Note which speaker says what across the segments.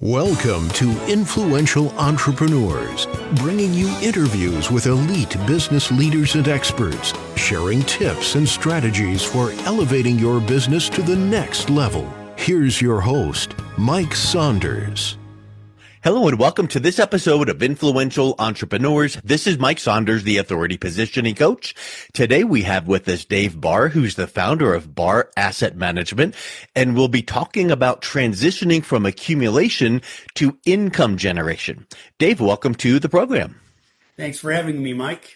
Speaker 1: Welcome to Influential Entrepreneurs, bringing you interviews with elite business leaders and experts, sharing tips and strategies for elevating your business to the next level. Here's your host, Mike Saunders.
Speaker 2: Hello and welcome to this episode of Influential Entrepreneurs. This is Mike Saunders, the Authority Positioning Coach. Today we have with us Dave Barr, who's the founder of Barr Asset Management, and we'll be talking about transitioning from accumulation to income generation. Dave, welcome to the program.
Speaker 3: Thanks for having me, Mike.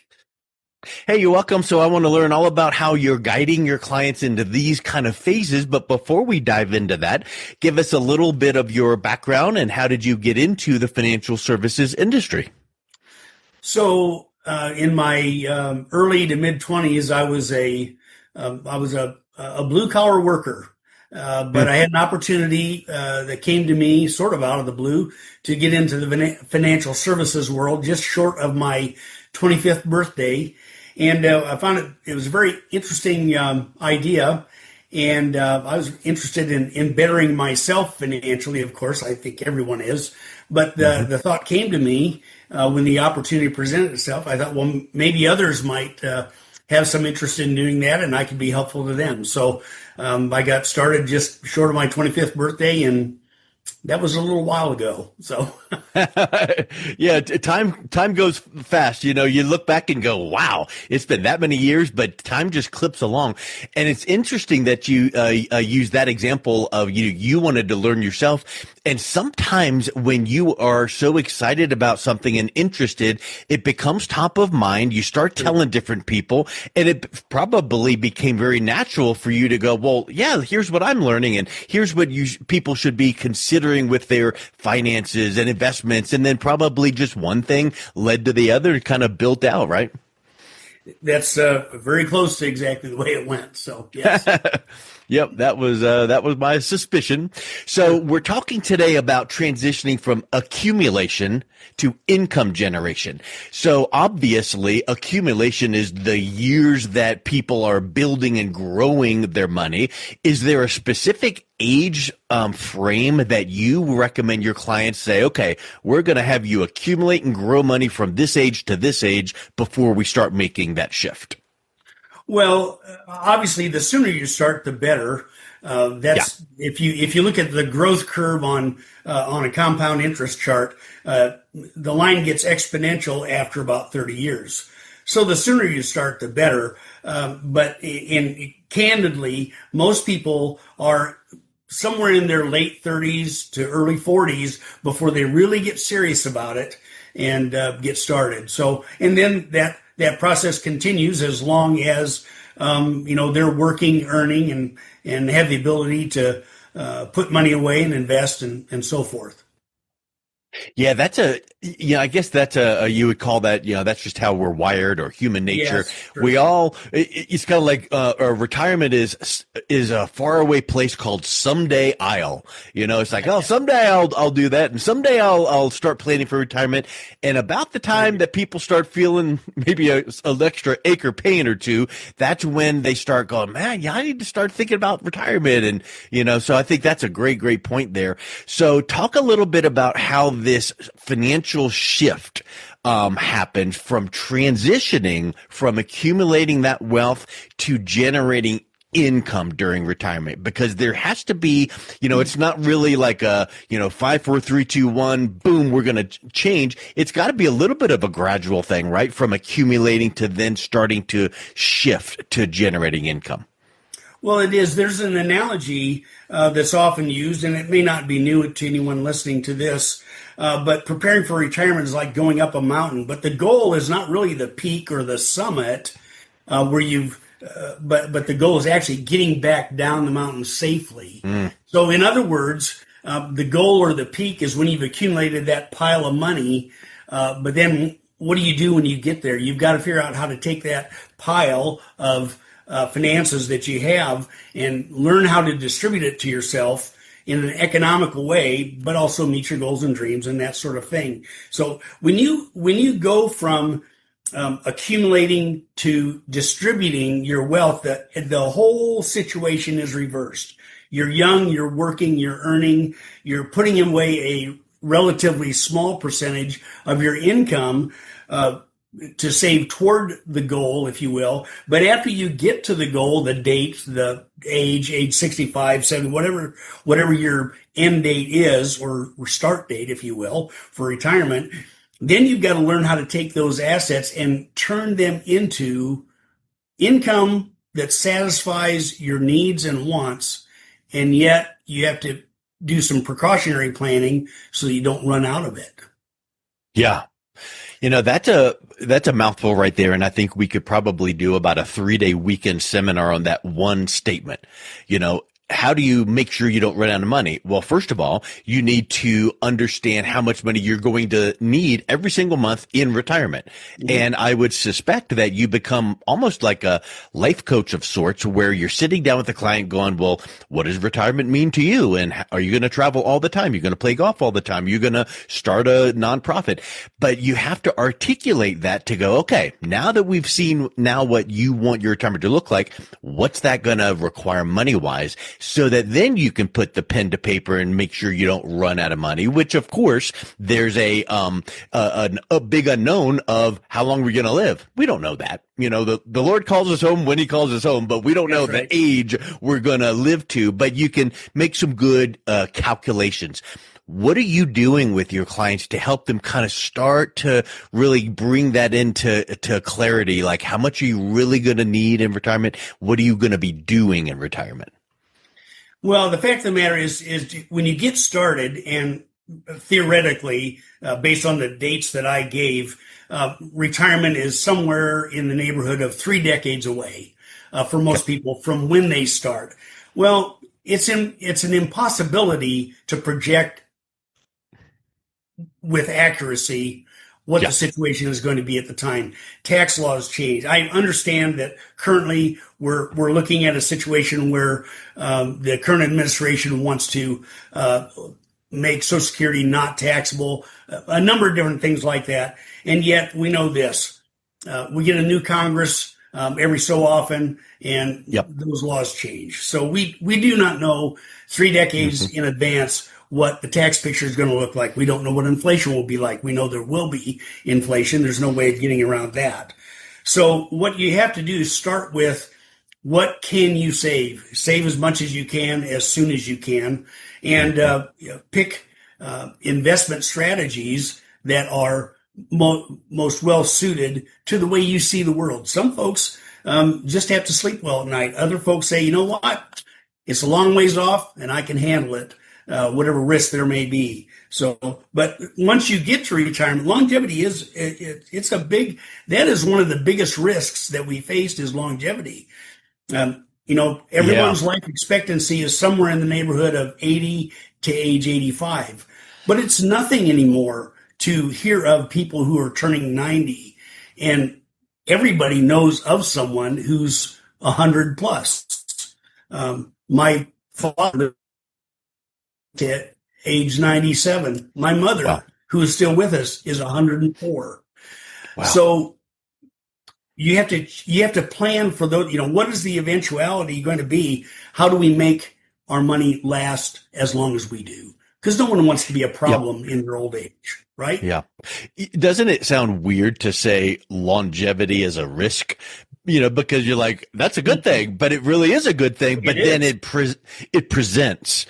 Speaker 2: Hey, you're welcome. So I want to learn all about how you're guiding your clients into these kind of phases. But before we dive into that, give us a little bit of your background and how did you get into the financial services industry?
Speaker 3: So in my early to mid 20s, I was a blue collar worker. But I had an opportunity that came to me sort of out of the blue to get into the financial services world just short of my 25th birthday. And I found it was a very interesting idea. And I was interested in bettering myself financially, of course. I think everyone is. But the thought came to me when the opportunity presented itself. I thought, well, maybe others might have some interest in doing that, and I could be helpful to them. So I got started just short of my 25th birthday, and that was a little while ago. So
Speaker 2: yeah, time goes fast. You know, you look back and go, wow, it's been that many years, but time just clips along. And it's interesting that you use that example of you wanted to learn yourself. And sometimes when you are so excited about something and interested, it becomes top of mind. You start telling different people, and it probably became very natural for you to go, well, yeah, here's what I'm learning, and here's what people should be considering with their finances and investments. And then probably just one thing led to the other, kind of built out, right?
Speaker 3: That's very close to exactly the way it went. So, yes.
Speaker 2: Yep, that was my suspicion. So we're talking today about transitioning from accumulation to income generation. So obviously, accumulation is the years that people are building and growing their money. Is there a specific age frame that you recommend your clients say, okay, we're going to have you accumulate and grow money from this age to this age before we start making that shift?
Speaker 3: Well, obviously, the sooner you start, the better. If you look at the growth curve on a compound interest chart, the line gets exponential after about 30 years. So the sooner you start, the better. But candidly, most people are somewhere in their late 30s to early 40s before they really get serious about it and get started. So, and then that process continues as long as they're working, earning, and have the ability to put money away and invest and so forth.
Speaker 2: Yeah, I guess you would call that, that's just how we're wired, or human nature.
Speaker 3: Yes,
Speaker 2: We all, it's kind of like, retirement is a faraway place called someday I'll, it's like, oh, someday I'll do that. And someday I'll start planning for retirement. And about the time that people start feeling maybe an extra ache or pain or two, that's when they start going, man, yeah, I need to start thinking about retirement. And, so I think that's a great point there. So talk a little bit about how this financial shift happened from transitioning from accumulating that wealth to generating income during retirement, because there has to be, it's not really like a, 5, 4, 3, 2, 1, boom, we're going to change. It's got to be a little bit of a gradual thing, right? From accumulating to then starting to shift to generating income.
Speaker 3: Well, it is. There's an analogy that's often used, and it may not be new to anyone listening to this, but preparing for retirement is like going up a mountain. But the goal is not really the peak or the summit where but the goal is actually getting back down the mountain safely. So in other words, the goal or the peak is when you've accumulated that pile of money, but then what do you do when you get there? You've got to figure out how to take that pile of finances that you have and learn how to distribute it to yourself in an economical way, but also meet your goals and dreams and that sort of thing. So when you go from accumulating to distributing your wealth, the whole situation is reversed. You're young, you're working, you're earning, you're putting away a relatively small percentage of your income to save toward the goal, if you will. But after you get to the goal, the date, the age 65, 70, whatever your end date is, or start date, if you will, for retirement, then you've got to learn how to take those assets and turn them into income that satisfies your needs and wants. And yet you have to do some precautionary planning so you don't run out of it.
Speaker 2: Yeah. That's a mouthful right there. And I think we could probably do about a 3-day weekend seminar on that one statement. How do you make sure you don't run out of money? Well, first of all, you need to understand how much money you're going to need every single month in retirement. Mm-hmm. And I would suspect that you become almost like a life coach of sorts, where you're sitting down with the client going, well, what does retirement mean to you? And are you going to travel all the time? You're going to play golf all the time? You're going to start a nonprofit? But you have to articulate that to go, okay, now that we've seen now what you want your retirement to look like, what's that going to require money-wise? So that then you can put the pen to paper and make sure you don't run out of money, which of course there's a big unknown of how long we're going to live. We don't know that. The Lord calls us home when he calls us home, but we don't know the age we're going to live to, but you can make some good calculations. What are you doing with your clients to help them kind of start to really bring that into clarity? Like, how much are you really going to need in retirement? What are you going to be doing in retirement?
Speaker 3: Well, the fact of the matter is when you get started, and theoretically, based on the dates that I gave, retirement is somewhere in the neighborhood of 3 decades away for most people from when they start. Well, it's an impossibility to project with accuracy what the situation is going to be at the time. Tax laws change. I understand that currently we're looking at a situation where the current administration wants to make Social Security not taxable, a number of different things like that. And yet we know this. We get a new Congress every so often, and those laws change. So we do not know 3 decades in advance what the tax picture is going to look like. We don't know what inflation will be like. We know there will be inflation. There's no way of getting around that. So what you have to do is start with, what can you save? Save as much as you can, as soon as you can, and pick investment strategies that are most well suited to the way you see the world. Some folks just have to sleep well at night. Other folks say, you know what? It's a long ways off and I can handle it. Whatever risk there may be. So, but once you get to retirement, longevity that is one of the biggest risks that we faced, is longevity. Everyone's life expectancy is somewhere in the neighborhood of 80 to age 85, but it's nothing anymore to hear of people who are turning 90, and everybody knows of someone who's 100 plus. My father, to age 97. My mother, who is still with us, is 104. Wow. So you have to plan for those. What is the eventuality going to be? How do we make our money last as long as we do? Because no one wants to be a problem in their old age, right? Yeah.
Speaker 2: Doesn't it sound weird to say longevity is a risk? Because you're like, that's a good thing, but it really is a good thing. But then it presents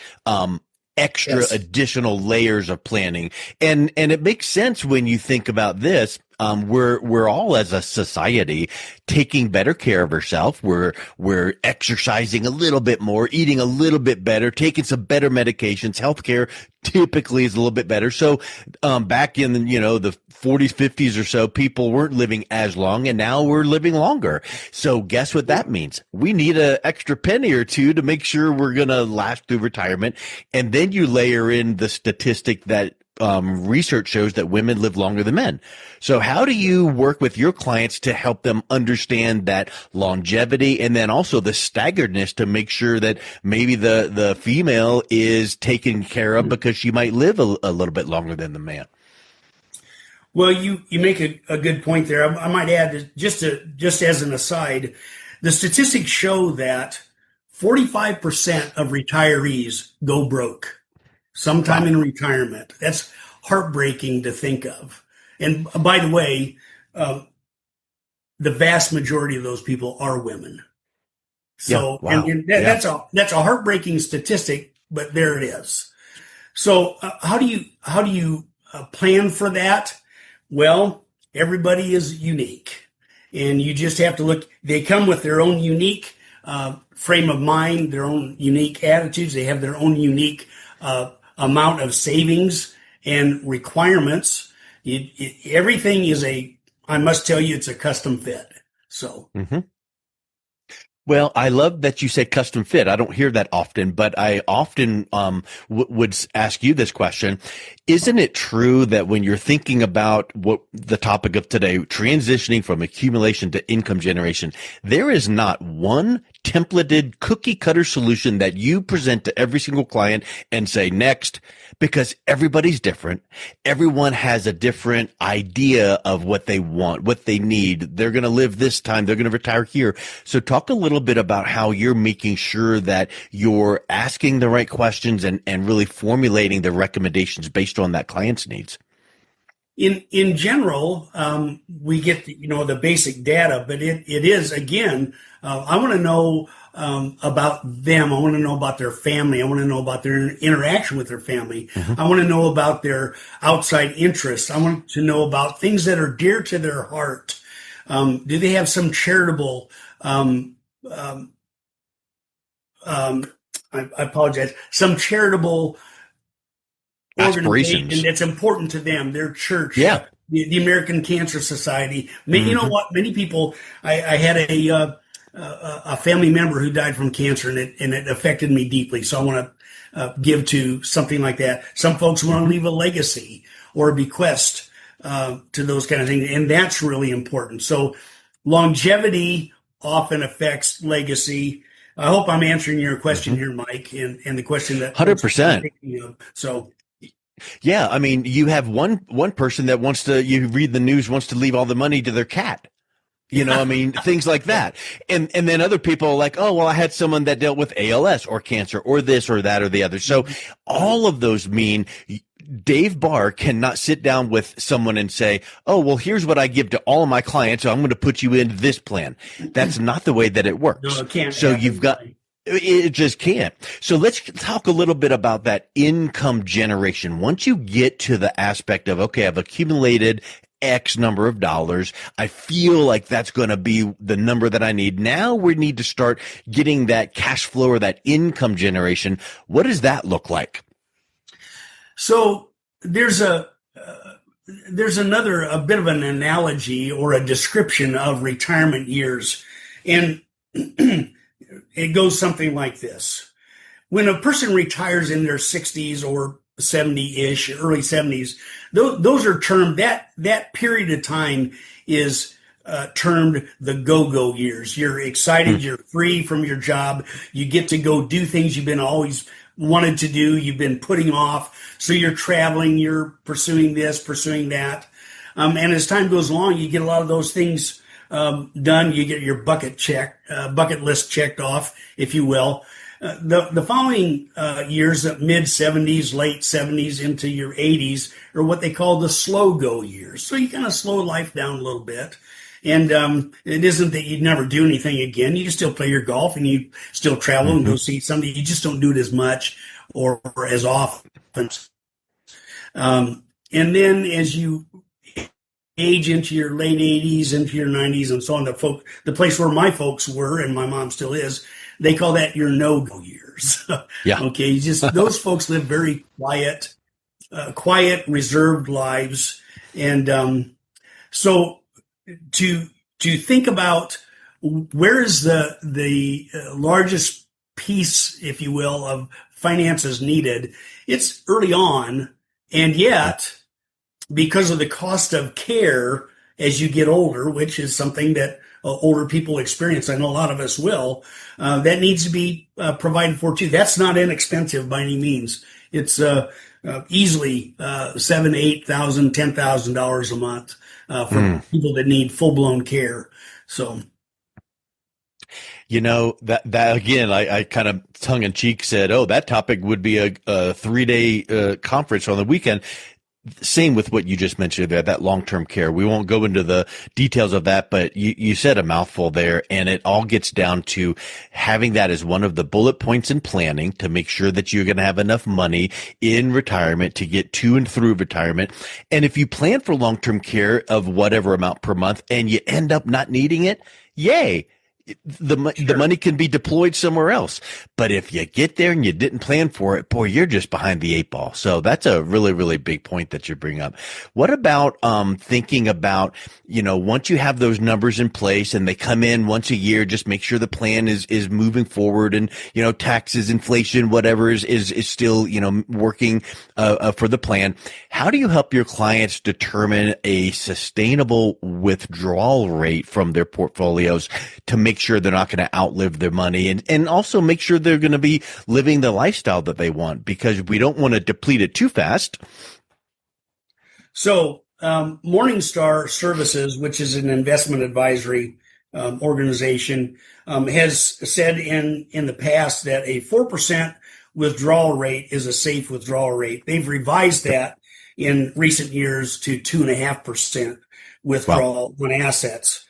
Speaker 2: extra additional layers of planning. And it makes sense when you think about this. We're all, as a society, taking better care of ourselves. We're exercising a little bit more, eating a little bit better, taking some better medications. Healthcare typically is a little bit better. So, back in, the 40s, 50s or so, people weren't living as long, and now we're living longer. So guess what that means? We need an extra penny or two to make sure we're going to last through retirement. And then you layer in the statistic that research shows that women live longer than men. So how do you work with your clients to help them understand that longevity, and then also the staggeredness, to make sure that maybe the female is taken care of because she might live a little bit longer than the man?
Speaker 3: Well, you make a good point there. I might add, just as an aside, the statistics show that 45% of retirees go broke sometime in retirement. That's heartbreaking to think of. And by the way, the vast majority of those people are women.
Speaker 2: Yeah.
Speaker 3: So,
Speaker 2: Wow.
Speaker 3: that's a heartbreaking statistic, but there it is. So, how do you plan for that? Well, everybody is unique, and you just have to look. They come with their own unique frame of mind, their own unique attitudes. They have their own unique amount of savings and requirements. Everything is I must tell you, it's a custom fit. So.
Speaker 2: Mm-hmm. Well, I love that you say custom fit. I don't hear that often, but I often would ask you this question. Isn't it true that when you're thinking about what the topic of today, transitioning from accumulation to income generation, there is not one templated cookie cutter solution that you present to every single client and say next, because everybody's different. Everyone has a different idea of what they want, what they need. They're going to live this time. They're going to retire here. So talk a little bit about how you're making sure that you're asking the right questions and really formulating the recommendations based on that client's needs.
Speaker 3: In general, we get the basic data, but it is again. I want to know about them. I want to know about their family. I want to know about their interaction with their family. Mm-hmm. I want to know about their outside interests. I want to know about things that are dear to their heart. Do they have some charitable? I apologize. Some charitable organization that's important to them, their church, the American Cancer Society. You know what? Many people. I had a family member who died from cancer, and it affected me deeply. So I want to give to something like that. Some folks want to leave a legacy or a bequest to those kind of things, and that's really important. So longevity often affects legacy. I hope I'm answering your question here, Mike, and the question that
Speaker 2: 100%.
Speaker 3: So.
Speaker 2: Yeah, I mean, you have one person that wants to, you read the news, wants to leave all the money to their cat. I mean, things like that. And then other people are like, oh, well, I had someone that dealt with ALS or cancer or this or that or the other. So all of those mean Dave Barr cannot sit down with someone and say, oh, well, here's what I give to all of my clients, so I'm going to put you in this plan. That's not the way that it works.
Speaker 3: No, it can't.
Speaker 2: So you've got... It just can't. So let's talk a little bit about that income generation. Once you get to the aspect of, okay, I've accumulated X number of dollars, I feel like that's going to be the number that I need. Now we need to start getting that cash flow or that income generation. What does that look like?
Speaker 3: So there's a bit of an analogy or a description of retirement years. And it goes something like this. When a person retires in their 60s or 70-ish, early 70s, those are termed, that period of time is termed the go-go years. You're excited, you're free from your job, you get to go do things you've been always wanted to do, you've been putting off. So you're traveling, you're pursuing this, pursuing that. And as time goes along, you get a lot of those things done. You get your bucket list checked off, if you will. The following years, mid 70s, late 70s into your 80s, are what they call the slow go years. So you kind of slow life down a little bit. And it isn't that you'd never do anything again. You still play your golf and you still travel and go see somebody. You just don't do it as much or as often. And then as you age into your late 80s, into your 90s, and so on, the place where my folks were, and my mom still is, they call that your no-go years.
Speaker 2: Yeah.
Speaker 3: Okay, those folks live very quiet, reserved lives, and so to think about where is the largest piece, if you will, of finances needed, it's early on, and yet, because of the cost of care as you get older, which is something that older people experience, I know a lot of us will, that needs to be provided for too. That's not inexpensive by any means. It's easily $7,000, $8,000, $10,000 a month for people that need full blown care. So.
Speaker 2: That again, I kind of tongue in cheek said, oh, that topic would be a 3-day conference on the weekend. Same with what you just mentioned there, that long-term care. We won't go into the details of that, but you said a mouthful there, and it all gets down to having that as one of the bullet points in planning to make sure that you're going to have enough money in retirement to get to and through retirement. And if you plan for long-term care of whatever amount per month and you end up not needing it, yay. The money can be deployed somewhere else. But if you get there and you didn't plan for it, boy, you're just behind the 8 ball. So that's a really, really big point that you bring up. What about thinking about, once you have those numbers in place and they come in once a year, just make sure the plan is moving forward, and taxes, inflation, whatever is still working for the plan. How do you help your clients determine a sustainable withdrawal rate from their portfolios to make sure they're not going to outlive their money, and also make sure they're going to be living the lifestyle that they want, because we don't want to deplete it too fast?
Speaker 3: So Morningstar Services, which is an investment advisory organization, has said in the past that a 4% withdrawal rate is a safe withdrawal rate. They've revised that in recent years to 2.5% withdrawal on assets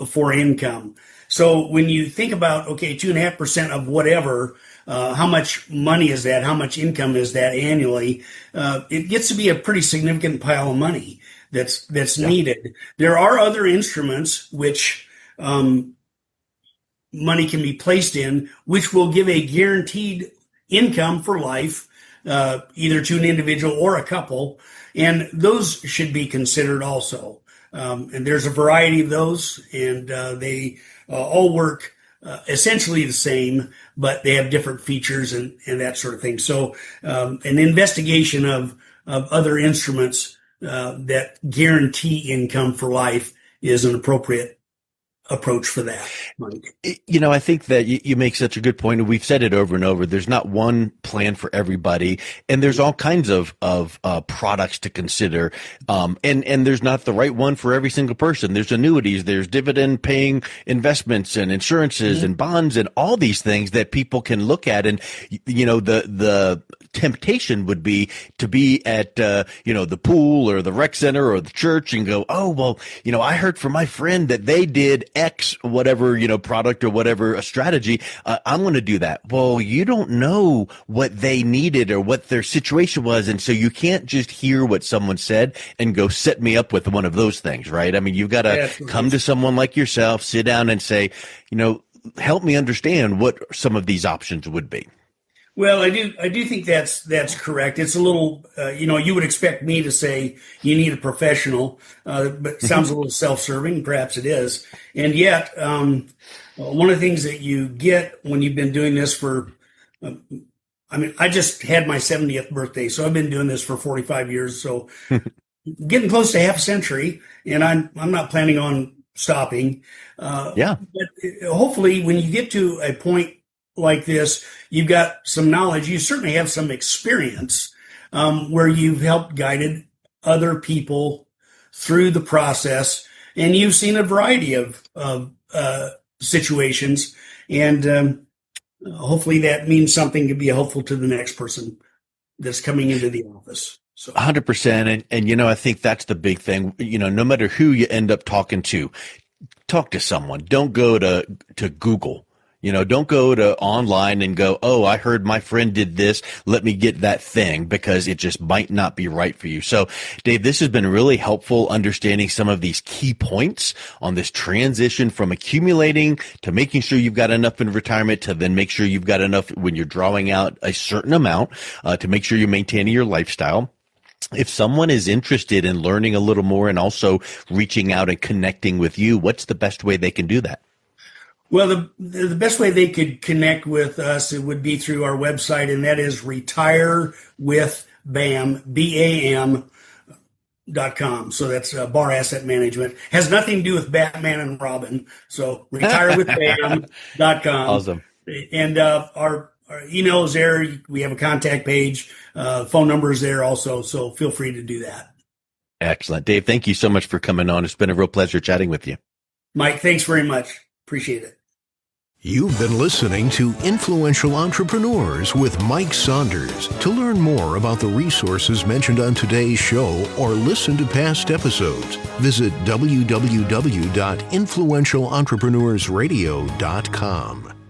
Speaker 3: for income. So when you think about, 2.5% of whatever, how much money is that? How much income is that annually? It gets to be a pretty significant pile of money that's needed. There are other instruments which money can be placed in, which will give a guaranteed income for life, either to an individual or a couple, and those should be considered also. And there's a variety of those, and they all work essentially the same, but they have different features and that sort of thing. So an investigation of other instruments that guarantee income for life is an appropriate approach for that, Mike.
Speaker 2: I think that you make such a good point, and we've said it over and over. There's not one plan for everybody, and there's all kinds of products to consider. And there's not the right one for every single person. There's annuities, there's dividend paying investments and insurances and bonds and all these things that people can look at. And, the temptation would be to be at, the pool or the rec center or the church and go, oh, well, I heard from my friend that they did X, whatever, product or whatever, a strategy. I'm going to do that. Well, you don't know what they needed or what their situation was. And so you can't just hear what someone said and go set me up with one of those things, right? I mean, you've got to come to someone like yourself, sit down and say, help me understand what some of these options would be.
Speaker 3: Well, I do think that's correct. It's a little, you would expect me to say you need a professional, but it sounds a little self-serving. Perhaps it is. And yet, one of the things that you get when you've been doing this for, I just had my 70th birthday, so I've been doing this for 45 years. So getting close to half a century, and I'm not planning on stopping. But hopefully when you get to a point like this, you've got some knowledge. You certainly have some experience where you've helped guided other people through the process, and you've seen a variety of situations, and hopefully that means something to be helpful to the next person that's coming into the office. So
Speaker 2: 100%. And I think that's the big thing. No matter who you end up talking to, talk to someone. Don't go to Google. Don't go to online and go, oh, I heard my friend did this. Let me get that thing, because it just might not be right for you. So, Dave, this has been really helpful understanding some of these key points on this transition from accumulating to making sure you've got enough in retirement to then make sure you've got enough when you're drawing out a certain amount to make sure you're maintaining your lifestyle. If someone is interested in learning a little more and also reaching out and connecting with you, what's the best way they can do that?
Speaker 3: Well, the best way they could connect with us, it would be through our website, and that is retirewithbam, BAM.com. So that's Barr Asset Management. Has nothing to do with Batman and Robin. So retirewithbam.com.
Speaker 2: Awesome.
Speaker 3: And our email is there. We have a contact page. Phone number is there also. So feel free to do that.
Speaker 2: Excellent. Dave, thank you so much for coming on. It's been a real pleasure chatting with you.
Speaker 3: Mike, thanks very much. Appreciate it.
Speaker 1: You've been listening to Influential Entrepreneurs with Mike Saunders. To learn more about the resources mentioned on today's show or listen to past episodes, visit www.influentialentrepreneursradio.com.